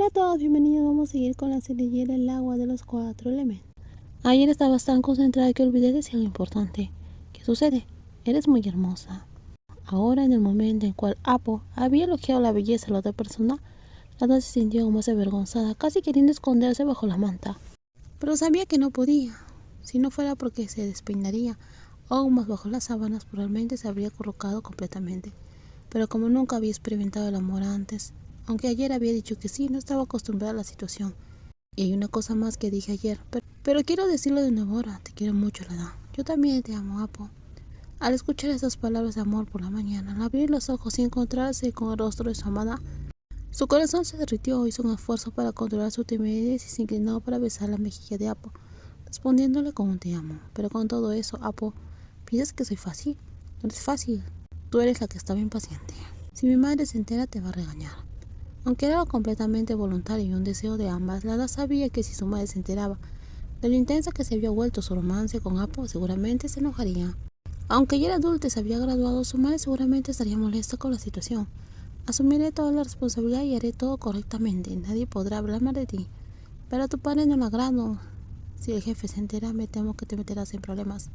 Hola a todos, bienvenidos. Vamos a seguir con la serie Hielo el agua de los 4 elementos. Ayer estabas tan concentrada que olvidé decir algo importante. ¿Qué sucede? Eres muy hermosa. Ahora, en el momento en el cual Apo había elogiado la belleza de la otra persona, Lada se sintió aún más avergonzada, casi queriendo esconderse bajo la manta. Pero sabía que no podía. Si no fuera porque se despeinaría aún más bajo las sábanas, probablemente se habría colocado completamente. Pero como nunca había experimentado el amor antes, aunque ayer había dicho que sí, no estaba acostumbrada a la situación. Y hay una cosa más que dije ayer, pero quiero decirlo de nuevo ahora. Te quiero mucho, Lada. Yo también te amo, Apo. Al escuchar esas palabras de amor por la mañana, al abrir los ojos y encontrarse con el rostro de su amada, su corazón se derritió. Hizo un esfuerzo para controlar su timidez y se inclinó para besar la mejilla de Apo, respondiéndole con un te amo. Pero con todo eso, Apo, ¿piensas que soy fácil? No eres fácil. Tú eres la que estaba impaciente. Si mi madre se entera, te va a regañar. Aunque era algo completamente voluntario y un deseo de ambas, Lada sabía que si su madre se enteraba de lo intensa que se había vuelto su romance con Apo, seguramente se enojaría. Aunque ya era adulta y se había graduado, su madre seguramente estaría molesta con la situación. Asumiré toda la responsabilidad y haré todo correctamente. Nadie podrá hablar mal de ti. Pero a tu padre no le agrado. Si el jefe se entera, me temo que te meterás en problemas.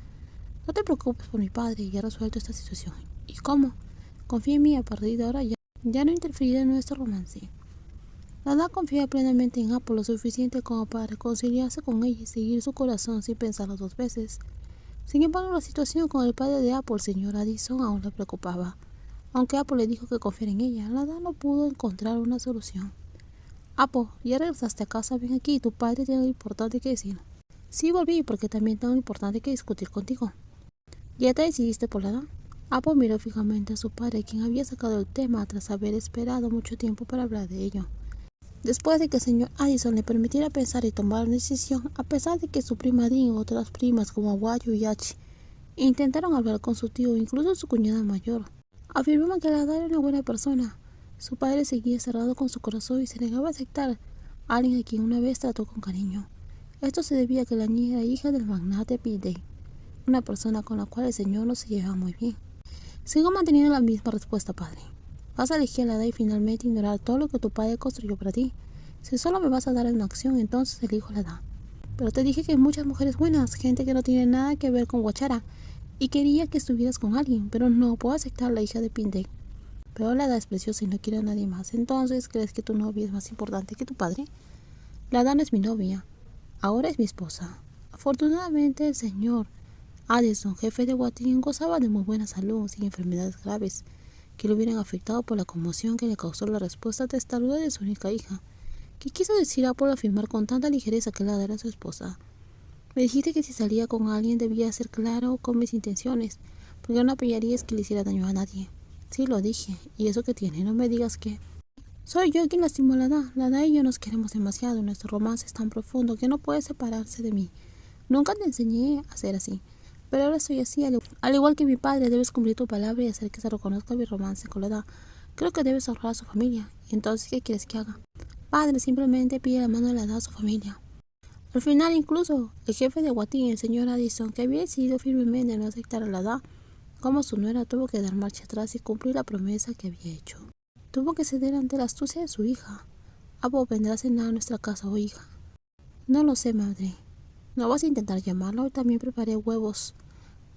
No te preocupes por mi padre, ya he resuelto esta situación. ¿Y cómo? Confía en mí, a partir de ahora ya no interferiré en nuestro romance. Lada confía plenamente en Apo lo suficiente como para reconciliarse con ella y seguir su corazón sin pensarlo dos veces. Sin embargo, la situación con el padre de Apo, el señor Addison, aún le preocupaba. Aunque Apo le dijo que confiara en ella, Lada no pudo encontrar una solución. Apo, ya regresaste a casa, ven aquí, tu padre tiene algo importante que decir. Sí, volví porque también tengo algo importante que discutir contigo. ¿Ya te decidiste por Lada? Apo miró fijamente a su padre, quien había sacado el tema tras haber esperado mucho tiempo para hablar de ello. Después de que el señor Addison le permitiera pensar y tomar una decisión, a pesar de que su prima Dean y otras primas como Aguayo y Hachi intentaron hablar con su tío, incluso su cuñada mayor, afirmaban que Lada era una buena persona. Su padre seguía cerrado con su corazón y se negaba a aceptar a alguien a quien una vez trató con cariño. Esto se debía a que la niña era hija del magnate Pidey, una persona con la cual el señor no se llevaba muy bien. Sigo manteniendo la misma respuesta, padre. Vas a elegir a Lada y finalmente ignorar todo lo que tu padre construyó para ti. Si solo me vas a dar una acción, entonces elijo Lada. Pero te dije que hay muchas mujeres buenas, gente que no tiene nada que ver con Guachara, y quería que estuvieras con alguien, pero no puedo aceptar a la hija de Pindey. Pero Lada es preciosa y no quiere a nadie más. Entonces, ¿crees que tu novia es más importante que tu padre? Lada no es mi novia, ahora es mi esposa. Afortunadamente, el señor Addison, jefe de Watin, gozaba de muy buena salud, sin enfermedades graves que le hubieran afectado por la conmoción que le causó la respuesta testaruda de su única hija. ¿Qué quiso decir Apo al afirmar con tanta ligereza que Lada era su esposa? Me dijiste que si salía con alguien debía ser claro con mis intenciones, porque no apoyarías que le hiciera daño a nadie. Sí, lo dije. ¿Y eso qué tiene? No me digas que... Soy yo quien lastimó a Lada. Lada y yo nos queremos demasiado. Nuestro romance es tan profundo que no puede separarse de mí. Nunca te enseñé a ser así. Pero ahora soy así, al igual que mi padre. Debes cumplir tu palabra y hacer que se reconozca mi romance con Lada. Creo que debes honrar a su familia. ¿Y entonces qué quieres que haga? Padre, simplemente pide la mano de Lada a su familia. Al final, incluso, el jefe de Watin, el señor Addison, que había decidido firmemente no aceptar a Lada como su nuera, tuvo que dar marcha atrás y cumplir la promesa que había hecho. Tuvo que ceder ante la astucia de su hija. Apo vendrá a cenar a nuestra casa, hija. No lo sé, madre. ¿No vas a intentar llamarlo? Hoy también preparé huevos.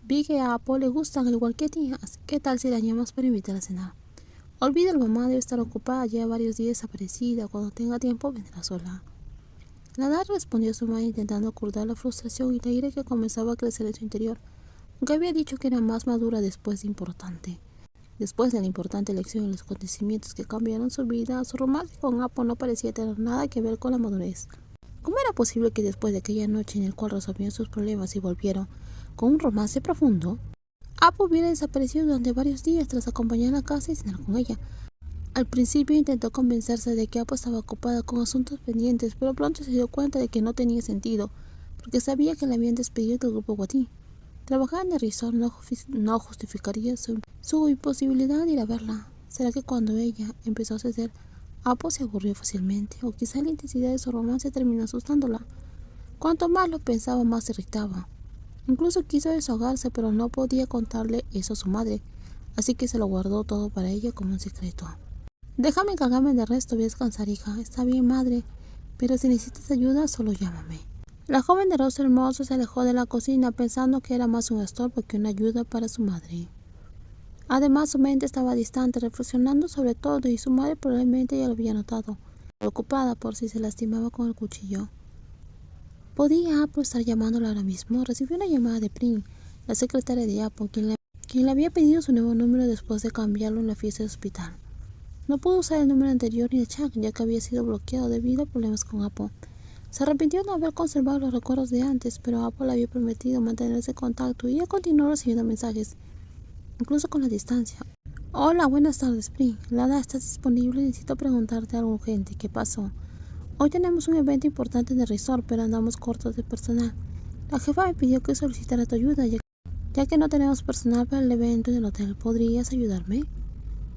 Vi que a Apo le gustan al igual que a ti. ¿Qué tal si la llamas para invitar a cenar? Olvídalo, mamá debe estar ocupada, ya varios días desaparecida. Cuando tenga tiempo vendrá sola. Lada respondió a su madre intentando ocultar la frustración y la ira que comenzaba a crecer en su interior, aunque había dicho que era más madura después de la importante elección y los acontecimientos que cambiaron su vida. Su romance con Apo no parecía tener nada que ver con la madurez. ¿Cómo era posible que después de aquella noche en la cual resolvieron sus problemas y volvieron con un romance profundo, Apo hubiera desaparecido durante varios días tras acompañarla a casa y cenar con ella? Al principio intentó convencerse de que Apo estaba ocupada con asuntos pendientes, pero pronto se dio cuenta de que no tenía sentido, porque sabía que la habían despedido del grupo Watin. Trabajar en el resort no justificaría su imposibilidad de ir a verla. ¿Será que cuando ella empezó a ceder, Apo se aburrió fácilmente? O quizá la intensidad de su romance terminó asustándola. Cuanto más lo pensaba, más se irritaba. Incluso quiso desahogarse, pero no podía contarle eso a su madre, así que se lo guardó todo para ella como un secreto. Déjame encargarme del resto, voy a descansar, hija. Está bien, madre, pero si necesitas ayuda, solo llámame. La joven de rostro hermoso se alejó de la cocina pensando que era más un estorbo que una ayuda para su madre. Además, su mente estaba distante, reflexionando sobre todo, y su madre probablemente ya lo había notado, preocupada por si se lastimaba con el cuchillo. ¿Podía Apple estar llamándola ahora mismo? Recibió una llamada de Prim, la secretaria de Apple, quien le había pedido su nuevo número después de cambiarlo en la fiesta de hospital. No pudo usar el número anterior ni de Chuck, ya que había sido bloqueado debido a problemas con Apple. Se arrepintió de no haber conservado los recuerdos de antes, pero Apple le había prometido mantenerse en contacto y ella continuó recibiendo mensajes, incluso con la distancia. Hola, buenas tardes, Prim. Lada, ¿estás disponible? Necesito preguntarte algo urgente. ¿Qué pasó? Hoy tenemos un evento importante en el resort, pero andamos cortos de personal. La jefa me pidió que solicitara tu ayuda, ya que no tenemos personal para el evento en el hotel. ¿Podrías ayudarme?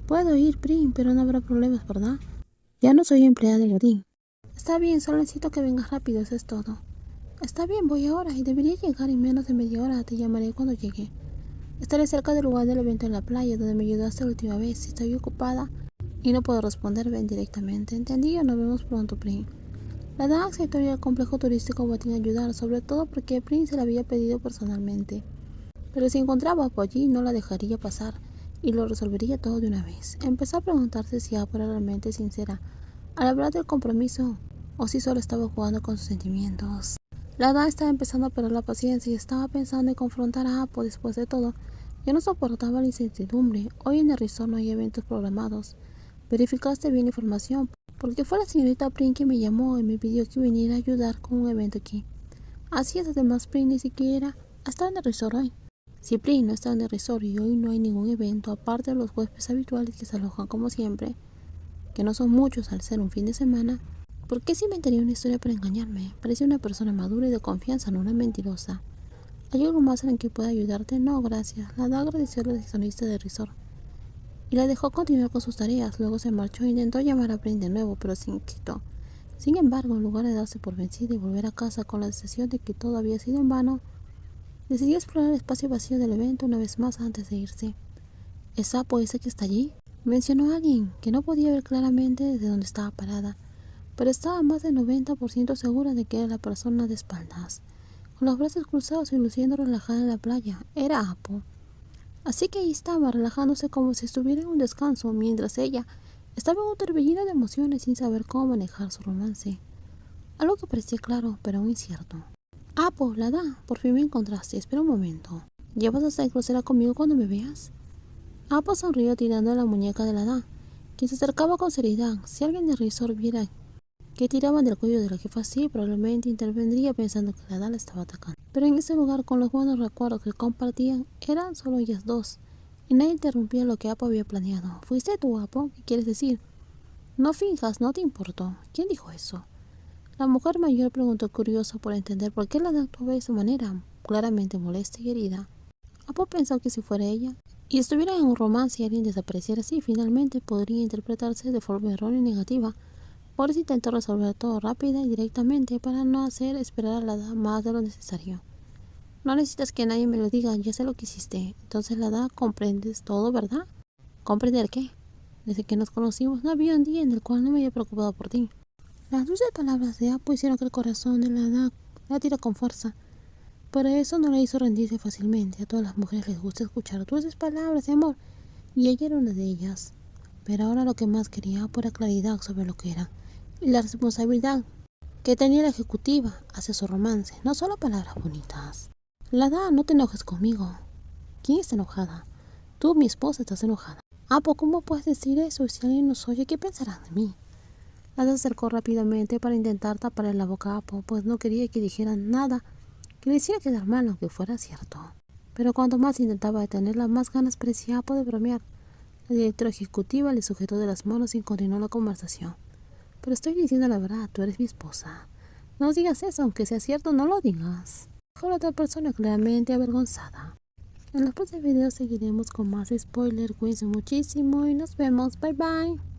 Puedo ir, Prim, pero no habrá problemas, ¿verdad? Ya no soy empleada del hotel. Está bien, solo necesito que vengas rápido, eso es todo. Está bien, voy ahora y debería llegar en menos de media hora. Te llamaré cuando llegue. Estaré cerca del lugar del evento en la playa, donde me ayudaste la última vez. Si estoy ocupada y no puedo responder, ven directamente. Entendido, nos vemos pronto, Prim. La dama aceptó ir al complejo turístico Botín a ayudar, sobre todo porque Prim se la había pedido personalmente. Pero si encontraba por allí, no la dejaría pasar y lo resolvería todo de una vez. Empezó a preguntarse si Apple era realmente sincera al hablar del compromiso o si solo estaba jugando con sus sentimientos. La dama estaba empezando a perder la paciencia y estaba pensando en confrontar a Apple. Después de todo, ya no soportaba la incertidumbre. Hoy en el resort no hay eventos programados. ¿Verificaste bien la información? Porque fue la señorita Prim que me llamó y me pidió que viniera a ayudar con un evento aquí. Así es, además Prim ni siquiera ha estado en el resort hoy. Si Prim no está en el resort y hoy no hay ningún evento aparte de los huéspedes habituales que se alojan como siempre, que no son muchos al ser un fin de semana, ¿por qué se inventaría una historia para engañarme? Parece una persona madura y de confianza, no una mentirosa. ¿Hay algo más en que pueda ayudarte? No, gracias. La dama agradeció a la recepcionista del resort y la dejó continuar con sus tareas. Luego se marchó e intentó llamar a Prim de nuevo, pero sin éxito. Sin embargo, en lugar de darse por vencida y volver a casa con la sensación de que todo había sido en vano, decidió explorar el espacio vacío del evento una vez más antes de irse. ¿Es Sapo ese que está allí? Mencionó a alguien que no podía ver claramente desde donde estaba parada, pero estaba más del 90% segura de que era la persona de espaldas, con los brazos cruzados y luciendo relajada en la playa. Era Apo. Así que ahí estaba, relajándose como si estuviera en un descanso, mientras ella estaba en un torbellino de emociones sin saber cómo manejar su romance. Algo que parecía claro, pero aún incierto. Apo, Lada, por fin me encontraste. Espera un momento. ¿Ya vas a estar grosera conmigo cuando me veas? Apo sonrió tirando a la muñeca de Lada, quien se acercaba con seriedad. Si alguien del resort viera que tiraban del cuello de la jefa así, probablemente intervendría pensando que Lada la estaba atacando. Pero en ese lugar, con los buenos recuerdos que compartían, eran solo ellas dos, y nadie interrumpía lo que Apo había planeado. ¿Fuiste tú, Apo? ¿Qué quieres decir? No finjas, no te importó. ¿Quién dijo eso? La mujer mayor preguntó, curiosa por entender por qué Lada actuaba de esa manera, claramente molesta y herida. Apo pensó que si fuera ella y estuviera en un romance y alguien desapareciera así, finalmente podría interpretarse de forma errónea y negativa. Por eso intentó resolver todo rápida y directamente para no hacer esperar a Lada más de lo necesario. No necesitas que nadie me lo diga, ya sé lo que hiciste. Entonces, Lada, comprendes todo, ¿verdad? ¿Comprender qué? Desde que nos conocimos no había un día en el cual no me había preocupado por ti. Las dulces palabras de Apo hicieron que el corazón de Lada latiera con fuerza. Pero eso no la hizo rendirse fácilmente. A todas las mujeres les gusta escuchar dulces palabras de amor, y ella era una de ellas. Pero ahora lo que más quería era claridad sobre lo que era, y la responsabilidad que tenía la ejecutiva hacia su romance, no solo palabras bonitas. Lada, no te enojes conmigo. ¿Quién está enojada? Tú, mi esposa, estás enojada. Apo, ¿cómo puedes decir eso? Si alguien nos oye, ¿qué pensarán de mí? Lada se acercó rápidamente para intentar taparle la boca a Apo, pues no quería que dijeran nada que le hiciera quedar mal, aunque fuera cierto. Pero cuanto más intentaba detenerla, más ganas parecía Apo de bromear. La directora ejecutiva le sujetó de las manos y continuó la conversación. Pero estoy diciendo la verdad, tú eres mi esposa. No digas eso, aunque sea cierto, no lo digas. Dijo la otra persona claramente avergonzada. En los próximos videos seguiremos con más spoilers. Cuídense muchísimo y nos vemos. Bye bye.